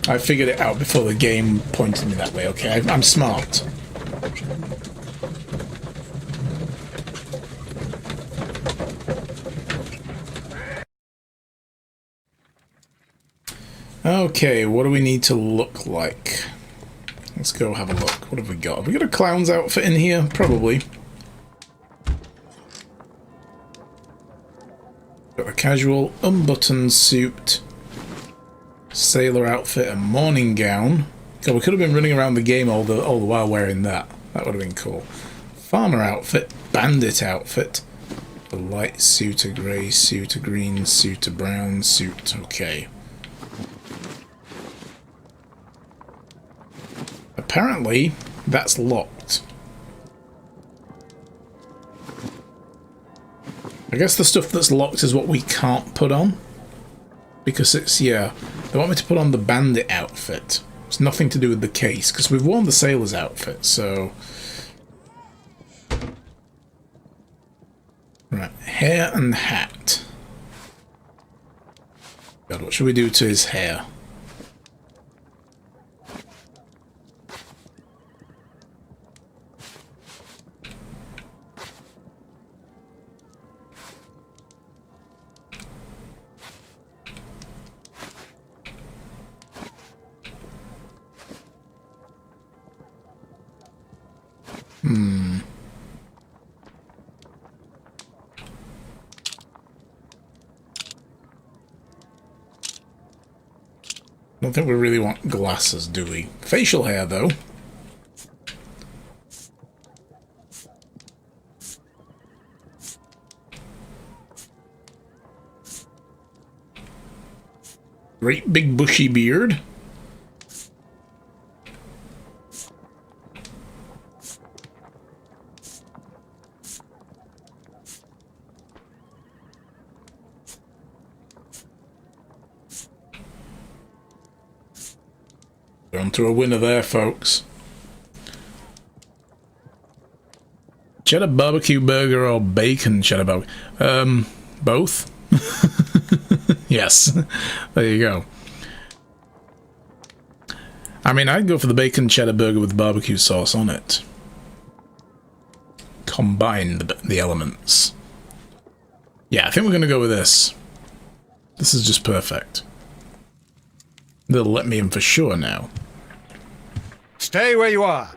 I figured it out before the game pointed me that way, okay? I'm smart. Okay, what do we need to look like? Let's go have a look. What have we got? Have we got a clown's outfit in here? Probably. Got a casual, unbuttoned suit, sailor outfit, and morning gown. God, we could have been running around the game all the while wearing that. That would have been cool. Farmer outfit, bandit outfit, a light suit, a grey suit, a green suit, a brown suit. Okay. Apparently, that's locked. I guess the stuff that's locked is what we can't put on. Because it's, yeah, they want me to put on the bandit outfit. It's nothing to do with the case, because we've worn the sailor's outfit, so... Right, hair and hat. God, what should we do to his hair? I don't think we really want glasses, do we? Facial hair, though. Great big bushy beard. On to a winner there, folks. Cheddar barbecue burger or bacon cheddar barbecue? Both? Yes. There you go. I mean, I'd go for the bacon cheddar burger with barbecue sauce on it. Combine the elements. Yeah, I think we're going to go with this. This is just perfect. They'll let me in for sure now. Stay where you are.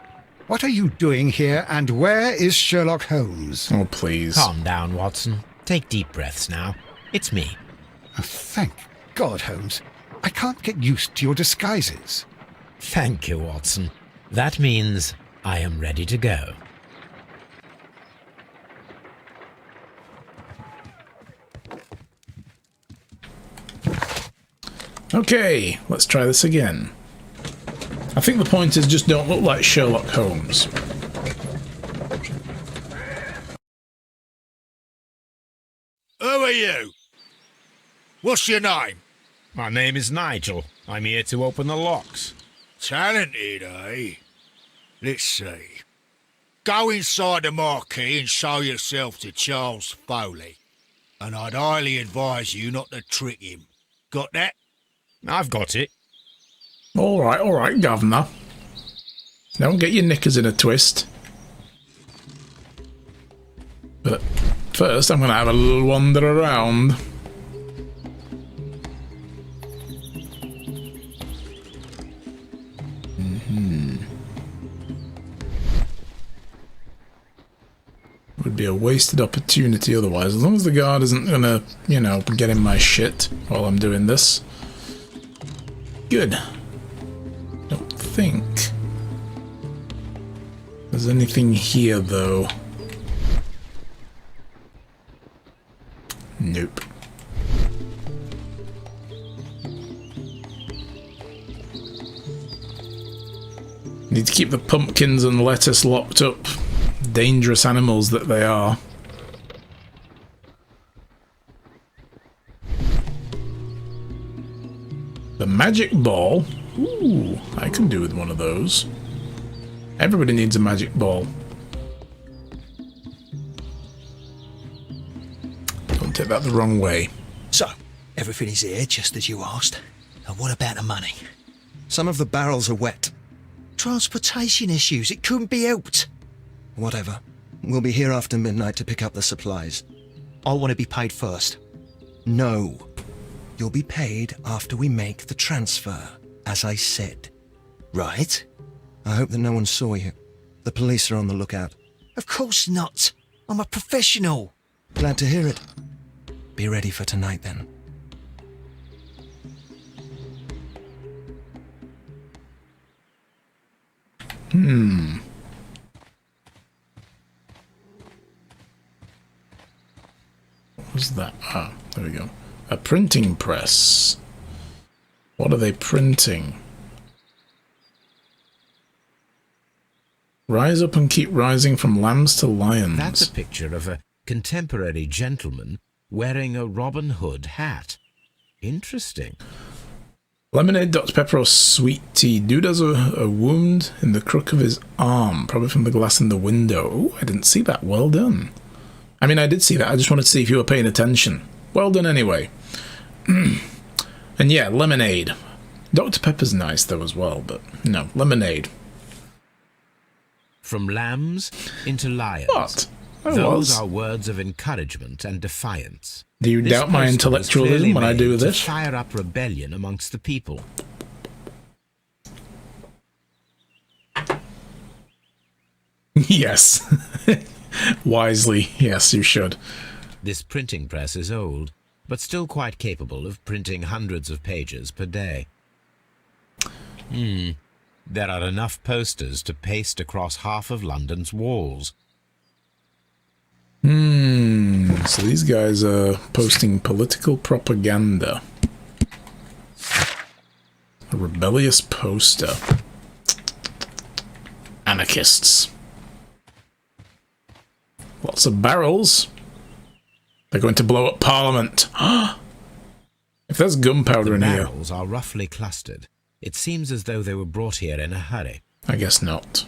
What are you doing here, and where is Sherlock Holmes? Oh, please. Calm down, Watson. Take deep breaths now. It's me. Oh, thank God, Holmes. I can't get used to your disguises. Thank you, Watson. That means I am ready to go. Okay, let's try this again. I think the point is just don't look like Sherlock Holmes. Who are you? What's your name? My name is Nigel. I'm here to open the locks. Talented, eh? Let's see. Go inside the marquee and show yourself to Charles Foley. And I'd highly advise you not to trick him. Got that? I've got it. Alright, Governor. Don't get your knickers in a twist. But first, I'm going to have a little wander around. Would be a wasted opportunity otherwise, as long as the guard isn't going to, you know, get in my shit while I'm doing this. Good. Don't think there's anything here, though. Nope. Need to keep the pumpkins and lettuce locked up. Dangerous animals that they are. The magic ball. Ooh, I can do with one of those. Everybody needs a magic ball. Don't take that the wrong way. So, everything is here just as you asked. And what about the money? Some of the barrels are wet. Transportation issues, it couldn't be helped. Whatever. We'll be here after midnight to pick up the supplies. I want to be paid first. No. You'll be paid after we make the transfer, as I said. Right? I hope that no one saw you. The police are on the lookout. Of course not. I'm a professional. Glad to hear it. Be ready for tonight, then. What was that? Ah, there we go. A printing press. What are they printing? Rise up and keep rising from lambs to lions. That's a picture of a contemporary gentleman wearing a Robin Hood hat. Interesting. Lemonade, Dr. Pepper, or sweet tea. Dude has a wound in the crook of his arm, probably from the glass in the window. Oh, I didn't see that. Well done. I mean, I did see that. I just wanted to see if you were paying attention. Well done anyway. And yeah, lemonade. Dr. Pepper's nice though as well, but no, lemonade. From lambs into lions. What? Those are words of encouragement and defiance. Do you This doubt my poster was intellectualism clearly when I do made to this? fire up rebellion amongst the people. Yes. Wisely, yes, you should. This printing press is old, but still quite capable of printing hundreds of pages per day. There are enough posters to paste across half of London's walls. So these guys are posting political propaganda. A rebellious poster. Anarchists. Lots of barrels. They're going to blow up Parliament. If there's gunpowder The in here, barrels are roughly clustered. It seems as though they were brought here in a hurry. I guess not.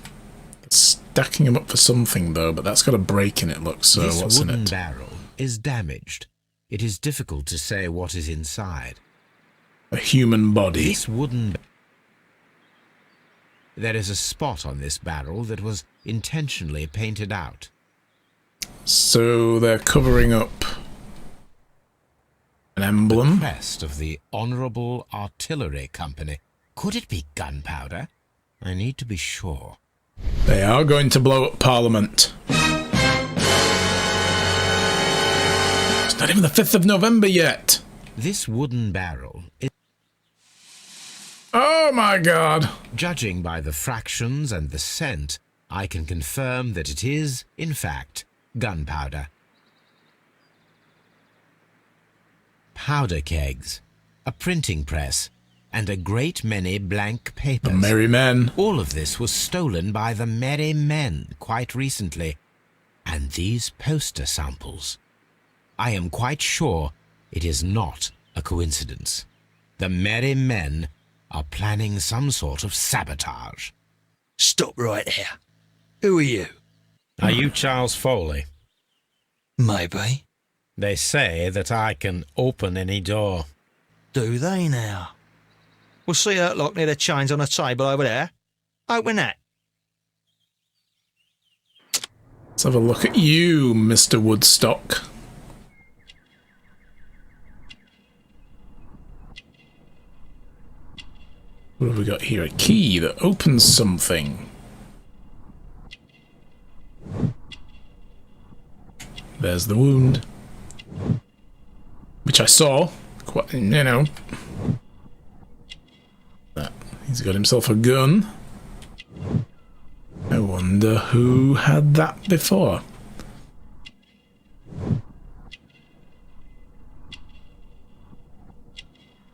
They're stacking them up for something though, but that's got a break in it, look, so This what's in wooden it? barrel is damaged. It is difficult to say what is inside. A human body. This wooden... There is a spot on this barrel that was intentionally painted out. So they're covering up an emblem. Crest of the Honourable Artillery Company. Could it be gunpowder? I need to be sure. They are going to blow up Parliament. It's not even the 5th of November yet. This wooden barrel is... Oh my god. Judging by the fractions and the scent, I can confirm that it is, in fact, gunpowder. Powder kegs, a printing press, and a great many blank papers. The Merry Men. All of this was stolen by the Merry Men quite recently. And these poster samples. I am quite sure it is not a coincidence. The Merry Men are planning some sort of sabotage. Stop right here. Who are you? Are you Charles Foley? Maybe. They say that I can open any door. Do they now? We'll see that lock near the chains on a table over there. Open that. Let's have a look at you, Mr. Woodstock. What have we got here? A key that opens something. There's the wound. Which I saw. Quite, you know. He's got himself a gun. I wonder who had that before.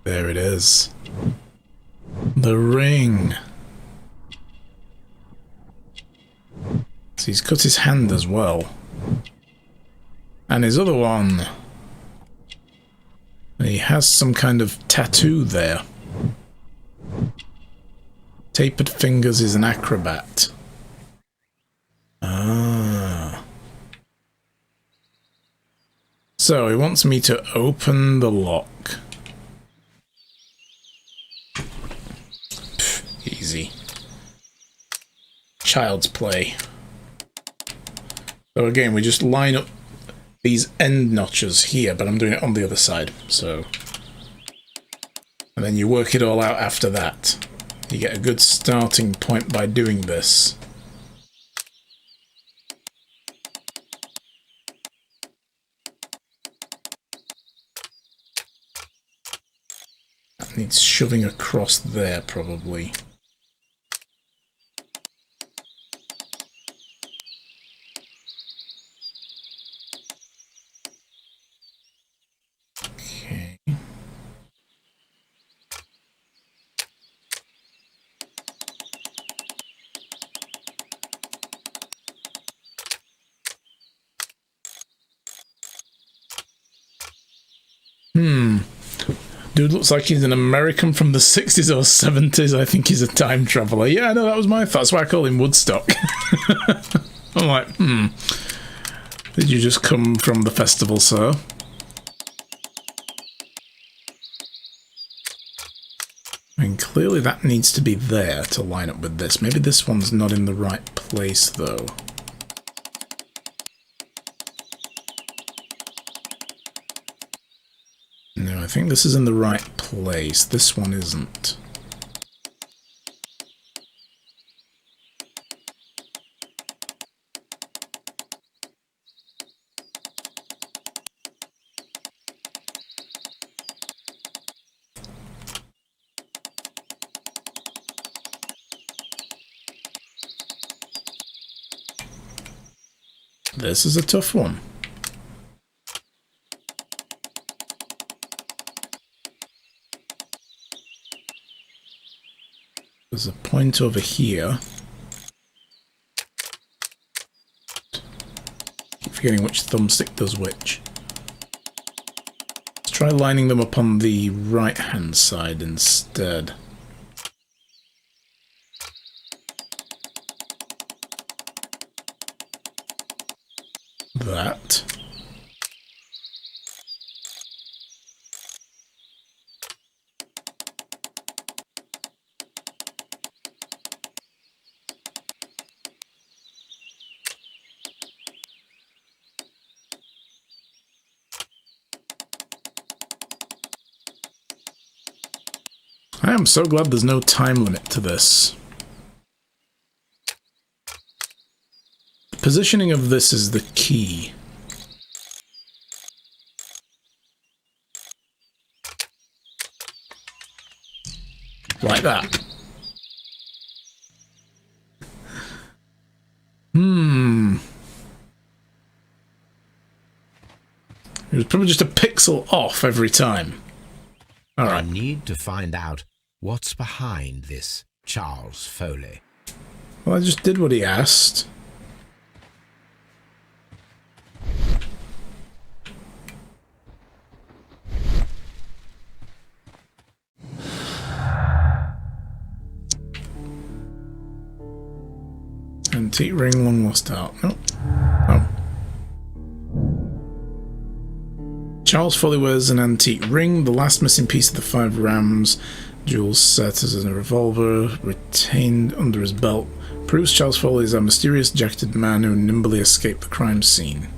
There it is. The ring. So he's cut his hand as well. And his other one. He has some kind of tattoo there. Tapered fingers is an acrobat. Ah. So he wants me to open the lock. easy. Child's play. So again, we just line up these end notches here, but I'm doing it on the other side, so... And then you work it all out after that. You get a good starting point by doing this. That needs shoving across there, probably. Okay. Dude looks like he's an American from the 60s or 70s. I think he's a time traveller. Yeah, no, that was my thought. That's why I call him Woodstock. I'm like, Did you just come from the festival, sir? And clearly that needs to be there to line up with this. Maybe this one's not in the right place, though. No, I think this is in the right place. This one isn't. This is a tough one. There's a point over here. Keep forgetting which thumbstick does which. Let's try lining them up on the right-hand side instead. That. I am so glad there's no time limit to this. The positioning of this is the key. Like that. It was probably just a pixel off every time. I Alright. need to find out what's behind this Charles Foley. Well, I just did what he asked. Antique ring, long lost art. Nope. Oh. Charles Foley wears an antique ring, the last missing piece of the 5 rams. Jewels set as a revolver, retained under his belt. Proves Charles Foley is a mysterious jacketed man who nimbly escaped the crime scene.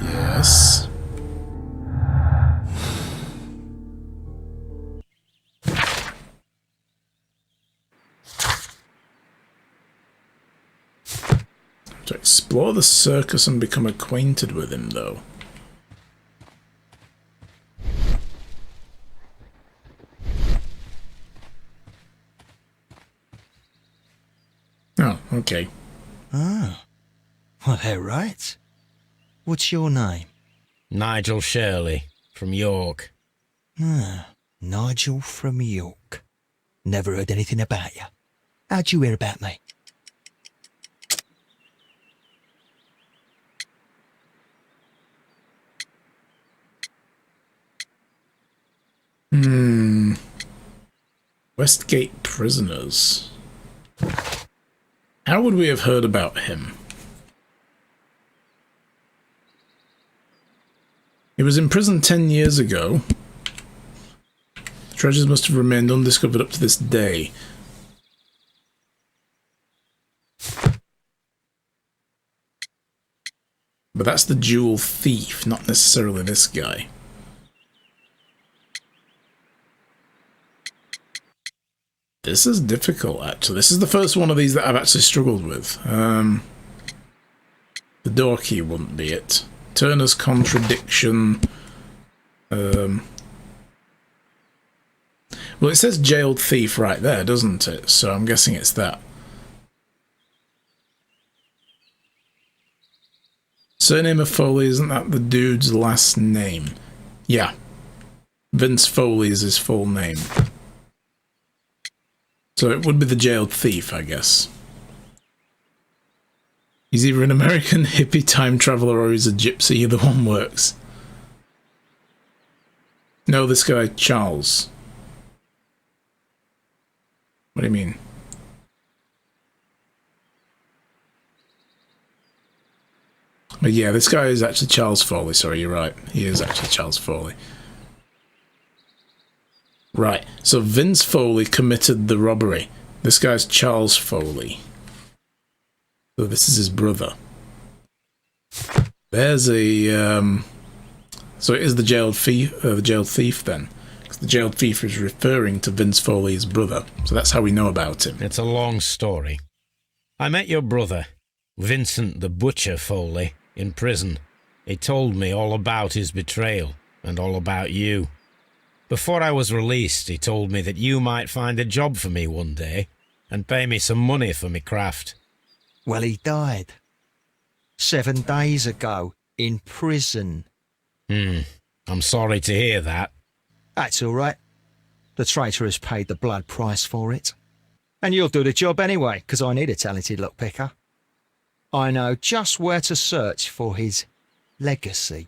Yes. To explore the circus and become acquainted with him, though. Oh, okay. Ah. Well, they're right. What's your name? Nigel Shirley, from York. Ah, Nigel from York. Never heard anything about you. How'd you hear about me? Westgate prisoners. How would we have heard about him? He was in prison 10 years ago. Treasures must have remained undiscovered up to this day. But that's the jewel thief, not necessarily this guy. This is difficult, actually. This is the first one of these that I've actually struggled with. The door key wouldn't be it. Turner's contradiction. Well, it says jailed thief right there, doesn't it? So I'm guessing it's that. Surname of Foley, isn't that the dude's last name? Yeah. Vince Foley is his full name. So it would be the jailed thief, I guess. He's either an American hippie time traveler or he's a gypsy. Either one works. No, this guy, Charles. What do you mean? But yeah, this guy is actually Charles Foley. Sorry, you're right. He is actually Charles Foley. Right, so Vince Foley committed the robbery. This guy's Charles Foley. So this is his brother. There's a... So it is the jailed thief then. Because the jailed thief is referring to Vince Foley's brother. So that's how we know about him. It's a long story. I met your brother, Vincent the Butcher Foley, in prison. He told me all about his betrayal and all about you. Before I was released, he told me that you might find a job for me one day and pay me some money for me craft. Well, he died 7 days ago in prison. I'm sorry to hear that. That's all right. The traitor has paid the blood price for it. And you'll do the job anyway, because I need a talented lockpicker. I know just where to search for his legacy.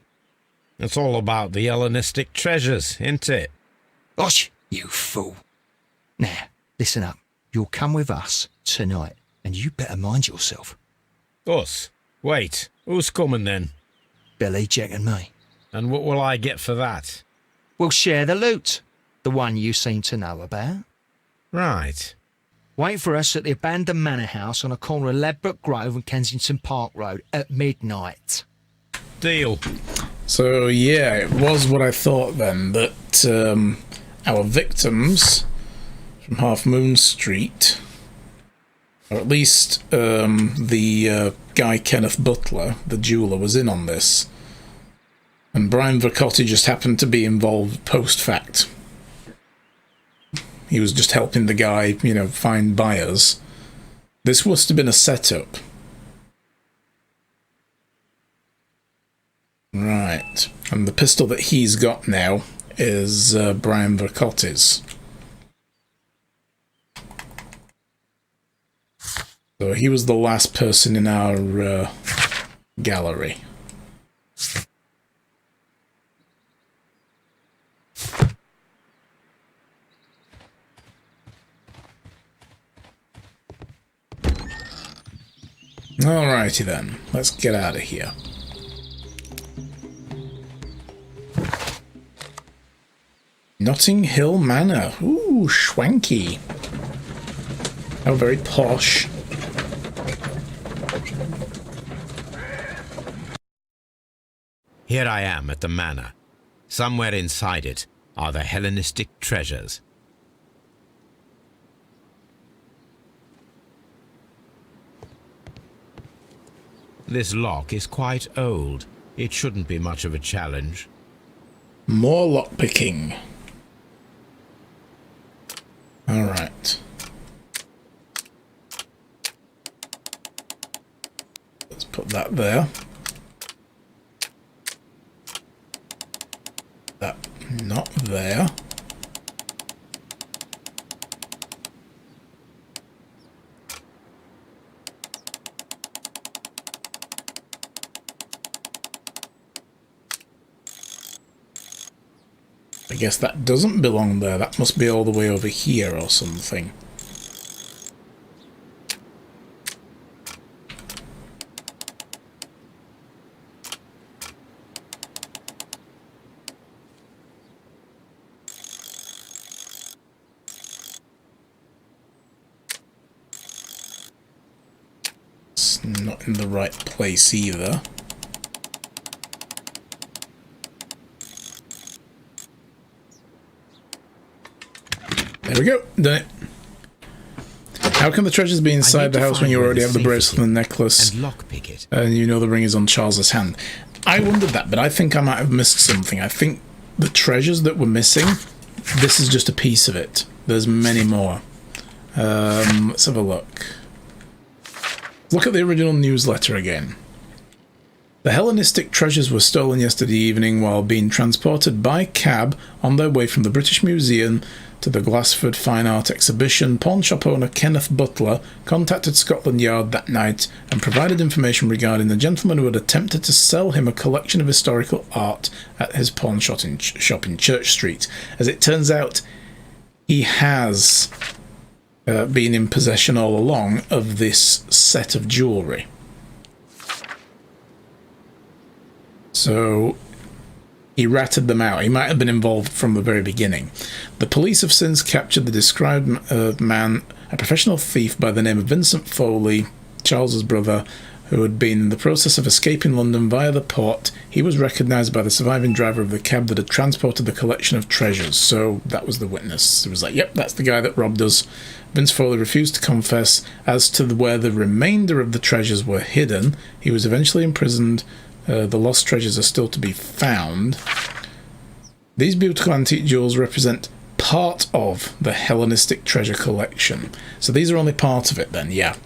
It's all about the Hellenistic treasures, isn't it? Osh, you fool. Now, listen up. You'll come with us tonight, and you better mind yourself. Us? Wait, who's coming then? Billy, Jack and me. And what will I get for that? We'll share the loot. The one you seem to know about. Right. Wait for us at the abandoned manor house on the corner of Ladbroke Grove and Kensington Park Road at midnight. Deal. So yeah, it was what I thought then, that our victims from Half Moon Street, or at least the guy Kenneth Butler, the jeweller, was in on this. And Brian Vercotti just happened to be involved post-fact. He was just helping the guy, you know, find buyers. This must have been a setup. Right. And the pistol that he's got now is Brian Vercotti's. So he was the last person in our gallery. Alrighty then, let's get out of here. Notting Hill Manor. Ooh, schwanky. How very posh. Here I am at the manor. Somewhere inside it are the Hellenistic treasures. This lock is quite old. It shouldn't be much of a challenge. More lockpicking. Alright. Let's put that there. That not there. I guess that doesn't belong there. That must be all the way over here or something. Not in the right place either. There we go, done it. How can the treasures be inside the house when you already have the bracelet and the necklace? And lockpick it. And you know the ring is on Charles's hand. I wondered that, but I think I might have missed something. I think the treasures that were missing, this is just a piece of it. There's many more. Let's have a look. Look at the original newsletter again. The Hellenistic treasures were stolen yesterday evening while being transported by cab on their way from the British Museum to the Glassford Fine Art Exhibition. Pawnshop owner Kenneth Butler contacted Scotland Yard that night and provided information regarding the gentleman who had attempted to sell him a collection of historical art at his pawn shop in Church Street. As it turns out, he has been in possession all along of this set of jewellery. So he ratted them out. He might have been involved from the very beginning. The police have since captured the described man, a professional thief by the name of Vincent Foley, Charles's brother, who had been in the process of escaping London via the port. He was recognised by the surviving driver of the cab that had transported the collection of treasures. So that was the witness. It was like, yep, that's the guy that robbed us. Vince Foley refused to confess as to where the remainder of the treasures were hidden. He was eventually imprisoned. The lost treasures are still to be found. These beautiful antique jewels represent part of the Hellenistic treasure collection. So these are only part of it then, yeah.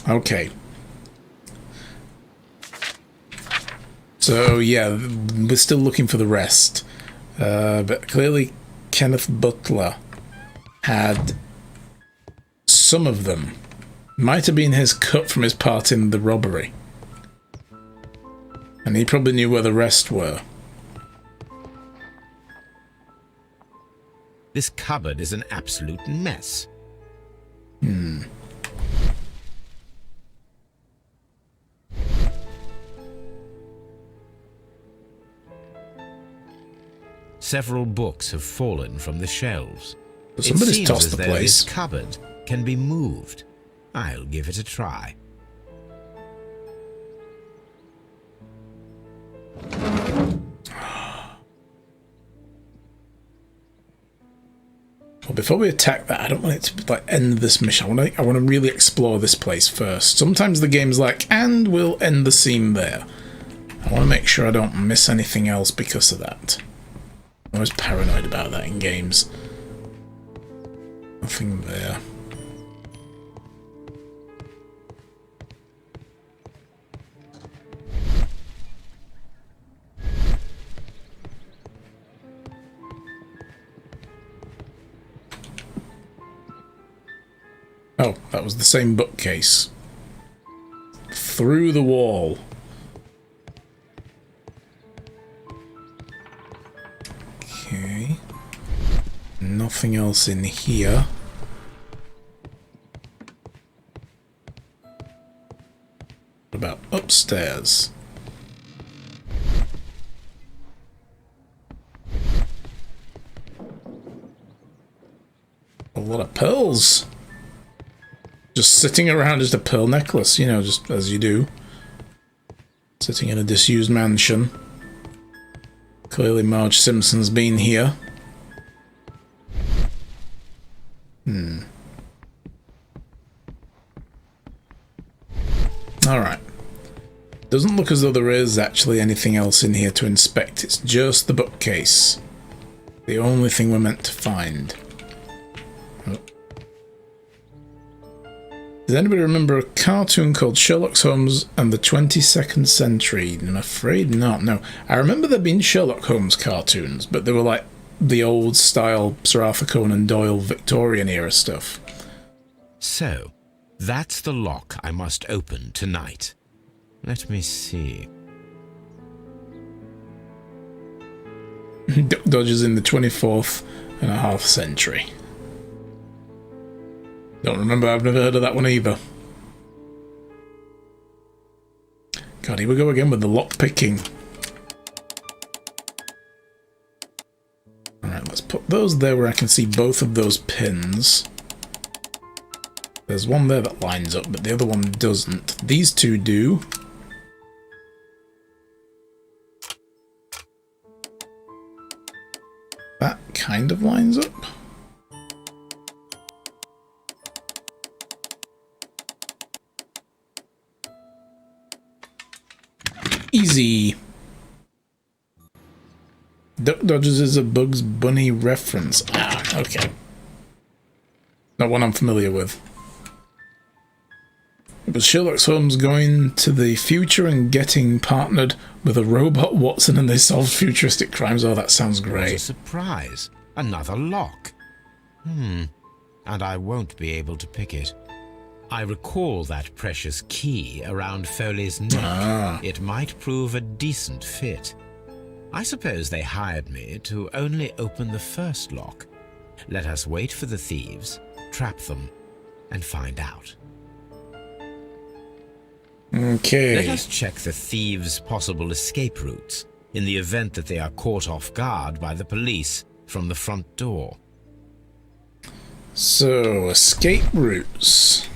Okay. So yeah, we're still looking for the rest. But clearly Kenneth Butler had some of them. Might have been his cut from his part in the robbery. And he probably knew where the rest were. This cupboard is an absolute mess. Several books have fallen from the shelves. But somebody's it seems tossed as the though place. this cupboard can be moved. I'll give it a try. Well, before we attack that, I don't want it to like end this mission. I want to really explore this place first. Sometimes the game's like, and we'll end the scene there. I want to make sure I don't miss anything else because of that. I'm always paranoid about that in games. Nothing there. Oh, that was the same bookcase. Through the wall. Okay. Nothing else in here. What about upstairs? A lot of pearls. Just sitting around, just a pearl necklace, you know, just as you do. Sitting in a disused mansion. Clearly Marge Simpson's been here. Alright. Doesn't look as though there is actually anything else in here to inspect. It's just the bookcase. The only thing we're meant to find. Oh. Does anybody remember a cartoon called Sherlock Holmes and the 22nd Century? I'm afraid not, no. I remember there being Sherlock Holmes cartoons, but they were like the old style Sir Arthur Conan Doyle Victorian era stuff. So, that's the lock I must open tonight. Let me see. Duck Dodgers in the 24th and a half century. Don't remember, I've never heard of that one either. God, here we go again with the lock picking. Alright, let's put those there where I can see both of those pins. There's one there that lines up, but the other one doesn't. These two do. That kind of lines up. Easy. Duck Dodgers is a Bugs Bunny reference. Ah, okay. Not one I'm familiar with. But Sherlock Holmes going to the future and getting partnered with a robot Watson and they solved futuristic crimes. Oh, that sounds What a great. surprise. Another lock. And I won't be able to pick it. I recall that precious key around Foley's neck. Ah. It might prove a decent fit. I suppose they hired me to only open the first lock. Let us wait for the thieves, trap them, and find out. Okay. Let us check the thieves' possible escape routes in the event that they are caught off guard by the police from the front door. So, escape routes.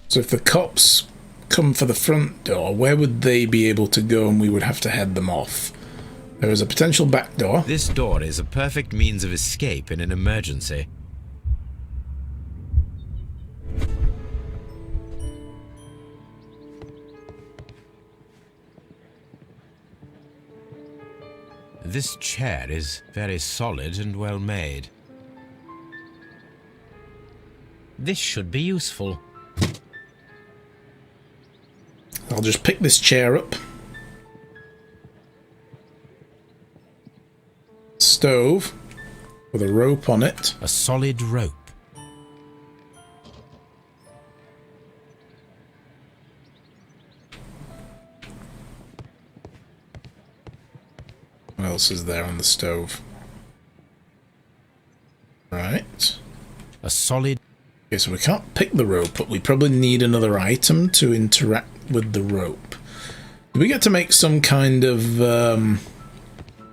So if the cops come for the front door, where would they be able to go and we would have to head them off? There is a potential back door. This door is a perfect means of escape in an emergency. This chair is very solid and well made. This should be useful. I'll just pick this chair up. Stove with a rope on it. A solid rope. What else is there on the stove? Right. A solid... Okay, so we can't pick the rope, but we probably need another item to interact with the rope. Do we get to make some kind of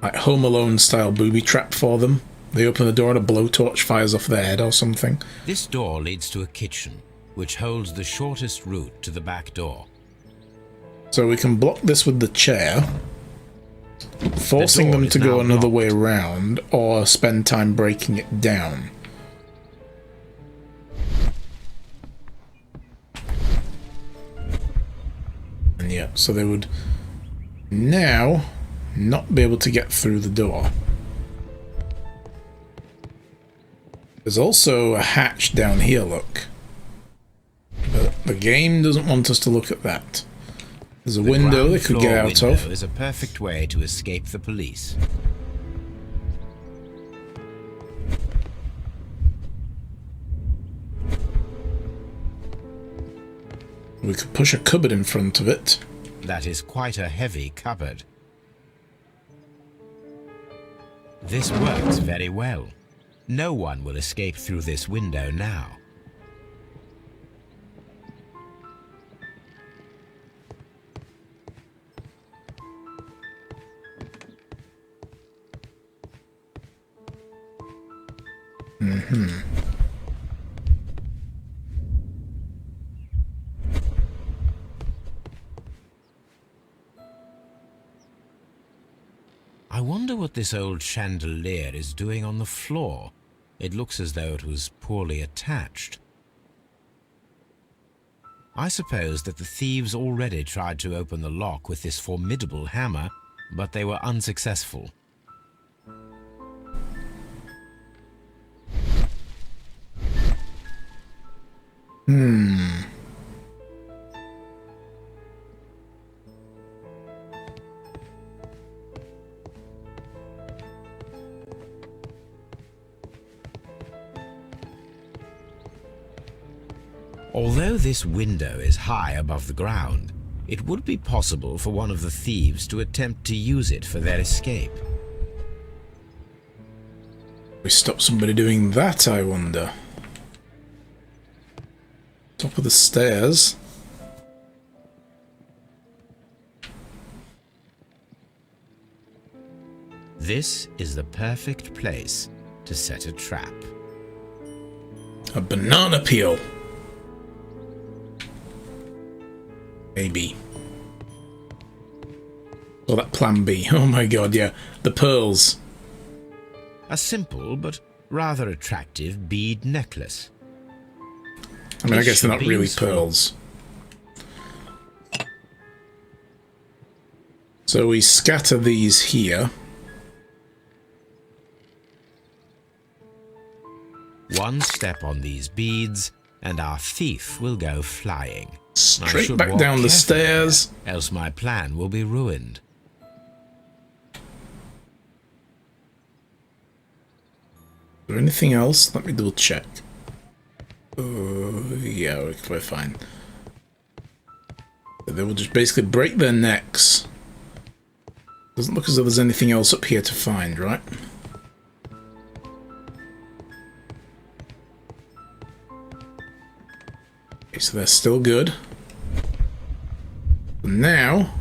like Home Alone style booby trap for them? They open the door and a blowtorch fires off their head or something. This door leads to a kitchen, which holds the shortest route to the back door. So we can block this with the chair, forcing door them is to go now another blocked. way around, or spend time breaking it down. And yeah, so they would now not be able to get through the door. There's also a hatch down here, look. But the game doesn't want us to look at that. There's a window they could get out of. Is a perfect way to escape the police. We could push a cupboard in front of it. That is quite a heavy cupboard. This works very well. No one will escape through this window now. I wonder what this old chandelier is doing on the floor. It looks as though it was poorly attached. I suppose that the thieves already tried to open the lock with this formidable hammer, but they were unsuccessful. Although this window is high above the ground, it would be possible for one of the thieves to attempt to use it for their escape. We stop somebody doing that, I wonder. Top of the stairs. This is the perfect place to set a trap. A banana peel. Maybe. Or that plan B. Oh my god, yeah. The pearls. A simple but rather attractive bead necklace. I mean, I This guess they're should not be really useful. pearls. So we scatter these here. One step on these beads, and our thief will go flying. I Straight should back walk down the carefully here, stairs. else my plan will be ruined. Is there anything else? Let me double check. Yeah, we're fine. They will just basically break their necks. Doesn't look as though there's anything else up here to find, right? Okay, so they're still good. Now,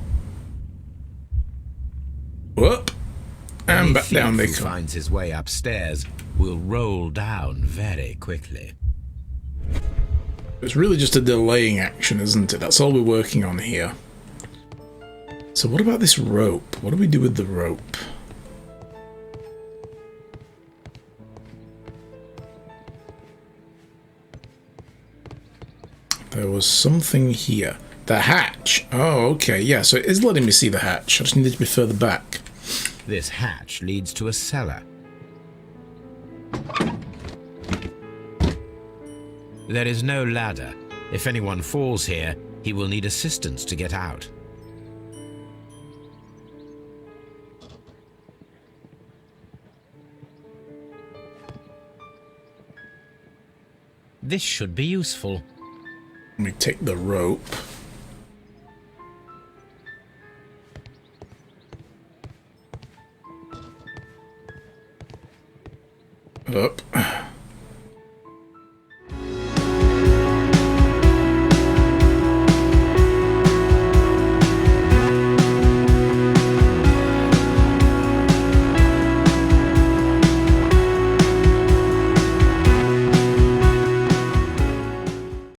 whoop, and Any back down they thief who come. finds his way upstairs will roll down very quickly. It's really just a delaying action, isn't it? That's all we're working on here. So what about this rope? What do we do with the rope? There was something here. The hatch. Oh, okay. Yeah, so it is letting me see the hatch. I just needed to be further back. This hatch leads to a cellar. There is no ladder. If anyone falls here, he will need assistance to get out. This should be useful. Let me take the rope. Up.